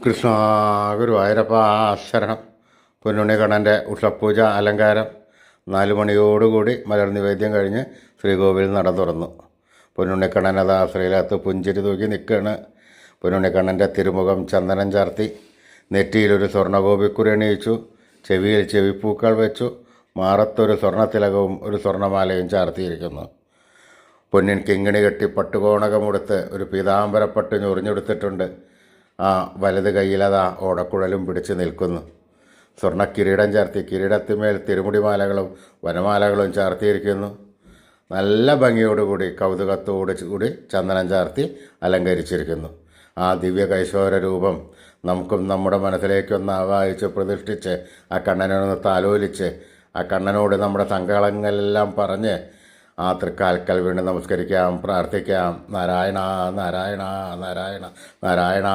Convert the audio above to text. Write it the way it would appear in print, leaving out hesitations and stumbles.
കൃഷ്ണ ഗുരുവായൂരപ്പ ശരണം. പൊന്നുണ്ണിക്കണ്ണൻ്റെ ഉഷപ്പൂജ അലങ്കാരം 4 മണിയോടുകൂടി മലർ നിവേദ്യം കഴിഞ്ഞ് ശ്രീകോവിൽ നട തുറന്നു. പൊന്നുണ്ണിക്കണ്ണൻ അതാ ശ്രീലകത്ത് പുഞ്ചിരി തൂക്കി നിൽക്കുകയാണ്. പൊന്നുണ്ണിക്കണ്ണൻ്റെ തിരുമുഖം ചന്ദനം ചാർത്തി, നെറ്റിയിലൊരു സ്വർണ്ണഗോപിക്കുറി അണിയിച്ചു, ചെവിയിൽ ചെവിപ്പൂക്കൾ വെച്ചു, മാറത്തൊരു സ്വർണ്ണത്തിലകവും ഒരു സ്വർണ്ണമാലയും ചാർത്തിയിരിക്കുന്നു. പൊന്നിൻ കിങ്ങിണി കെട്ടി പട്ടുകോണകമുടുത്ത് ഒരു പീതാംബരപ്പട്ട് ഞൊറിഞ്ഞെടുത്തിട്ടുണ്ട്. ആ വലത് കൈയിലതാ ഓടക്കുഴലും പിടിച്ച് നിൽക്കുന്നു. സ്വർണ്ണ കിരീടം ചാർത്തി, കിരീടത്തിന്മേൽ തിരുമുടിമാലകളും വനമാലകളും ചാർത്തിയിരിക്കുന്നു. നല്ല ഭംഗിയോടുകൂടി കൗതുകത്തോടുകൂടി ചന്ദനം ചാർത്തി അലങ്കരിച്ചിരിക്കുന്നു. ആ ദിവ്യ കൈശോര രൂപം നമുക്കും നമ്മുടെ മനസ്സിലേക്കൊന്ന് ആവാഹിച്ച് പ്രതിഷ്ഠിച്ച് ആ കണ്ണനൊന്ന് താലോലിച്ച് ആ കണ്ണനോട് നമ്മുടെ സങ്കടങ്ങളെല്ലാം പറഞ്ഞ് ആ തൃക്കാൽക്കൽ വീണ്ടും നമസ്കരിക്കാം, പ്രാർത്ഥിക്കാം. നാരായണ നാരായണ നാരായണ നാരായണ.